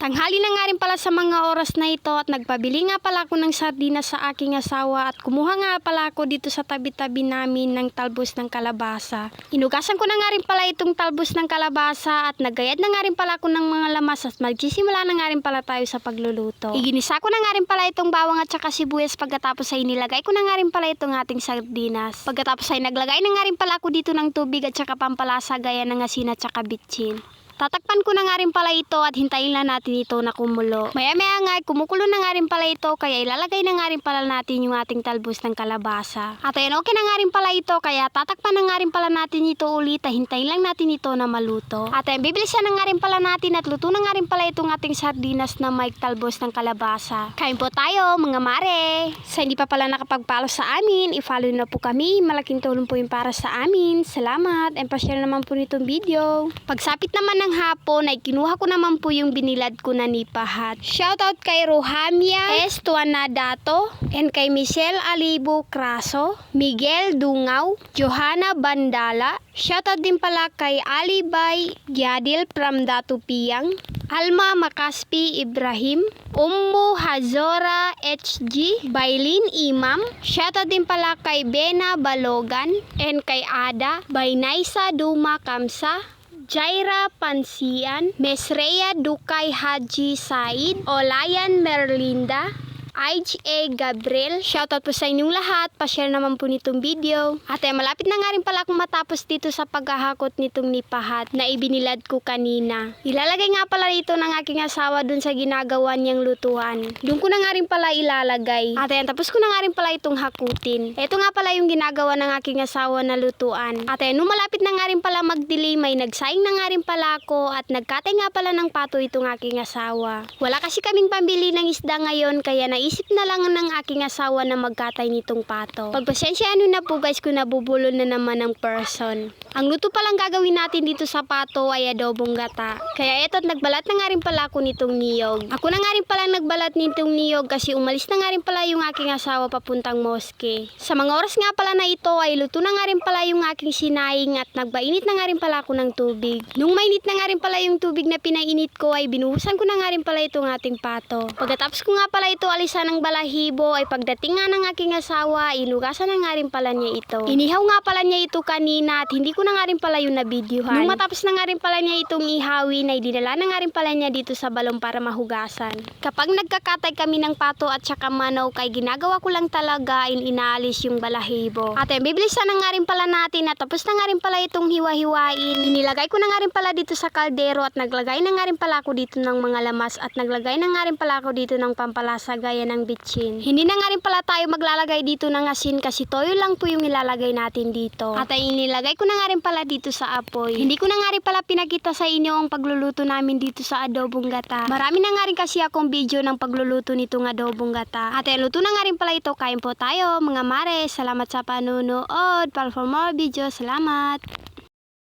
Tanghali na nga rin pala sa mga oras na ito at nagpabili nga pala ako ng sardinas sa aking asawa at kumuha nga pala ako dito sa tabi-tabi namin ng talbos ng kalabasa. Inugasan ko na nga rin pala itong talbos ng kalabasa at naggayad na nga rin pala ako ng mga lamas at magsisimula na nga rin pala tayo sa pagluluto. Iginisa ko na nga rin pala itong bawang at saka sibuyas pagkatapos ay nilagay ko na nga rin pala itong ating sardinas. Pagkatapos ay naglagay na nga rin pala ako dito ng tubig at saka pampalasa gaya ng asin at saka bitchin. Tatakpan ko na nga rin pala ito at hintayin lang natin ito na kumulo. Maya-maya nga kumukulo na nga rin pala ito kaya ilalagay na nga rin pala natin yung ating talbos ng kalabasa. At ayun, okay na nga rin pala ito kaya tatakpan na nga rin pala natin ito ulit at hintayin lang natin ito na maluto. At ayun, bibilisan na nga rin pala natin at luto na nga rin pala itong ating sardinas na may talbos ng kalabasa. Kain po tayo mga mare! Sa hindi pa pala nakapag-follow sa amin, i-follow na po kami. Malaking tulong po yung para sa amin. Salamat and pa-share naman po nitong video. Pagsapit naman ng hapon ay kinuha ko naman po yung binilad ko na nipahat. Shoutout kay Rohamia S. Tuanadato and kay Michelle Alibo Craso, Miguel Dungaw, Johanna Bandala. Shoutout din pala kay Alibay Gyadil from Datupiang, Alma Makaspi Ibrahim, Ummu Hazora HG, Bailin Imam. Shoutout din pala kay Bena Balogan and kay Ada, Bainaisa Duma Kamsa, Jaira Pansian, Mesrea Dukay Haji Said, Olayan Merlinda, IGA Gabriel. Shoutout po sa inyong lahat. Pa-share naman po nitong video. At malapit na nga rin pala akong matapos dito sa paghahakot nitong nipahat na ibinilad ko kanina. Ilalagay nga pala dito ng aking asawa dun sa ginagawa niyang lutuan. Doon ko na nga rin pala ilalagay. At tapos ko na nga rin pala itong hakutin. Ito nga pala yung ginagawa ng aking asawa na lutuan. At nung malapit na nga rin pala magdilim ay nagsaing na nga rin pala ako at nagkatay nga pala ng pato itong aking asawa. Wala kasi kaming pambili ng isda ngayon kaya naisip na lang ng aking asawa na magkatay nitong pato. Pagpasensyaan nyo na po guys kung nabubulol na naman ng person. Ang luto palang gagawin natin dito sa pato ay adobong gata. Kaya eto't nagbalat na nga rin pala ako nitong niyog. Ako na nga rin pala nagbalat nitong niyog kasi umalis na nga rin pala yung aking asawa papuntang moske. Sa mga oras nga pala na ito ay luto na nga rin pala yung aking sinaing at nagbainit na nga rin pala ako ng tubig. Nung mainit na nga rin pala yung tubig na pinainit ko ay binuhusan ko na nga rin pala itong ating pato. Pagkatapos ko nga pala ito alisan ng balahibo ay pagdating nga ng aking asawa inugasan na nga rin pala niya ito. Inihaw nga pala niya ito kanina at hindi ko na nga rin pala yung nabidyohan. Nung matapos na nga rin pala niya itong ihawin ay dinala na nga rin pala niya dito sa balong para mahugasan. Kapag nagkakatay kami ng pato at saka manok ay ginagawa ko lang talaga inaalis yung balahibo. At bibilisan na nga rin pala natin at tapos na nga rin pala itong hiwa-hiwain. Inilagay ko na nga rin pala dito sa kaldero at naglagay na nga rin pala ako dito ng mga lamas at naglagay na nga rin pala ako dito ng pampalasa gaya ng bitchin. Hindi na nga rin pala tayo maglalagay dito ng asin kasi toyo lang po yung ilalagay natin dito. At ay inilagay ko na nga rin pala dito sa apoy. Hindi ko na nga rin pala pinakita sa inyo ang pagluluto namin dito sa adobong gata. Marami na nga rin kasi akong video ng pagluluto nitong adobong gata. At luto na nga rin pala ito. Kain po tayo mga mare. Salamat sa panunood. For more videos, salamat.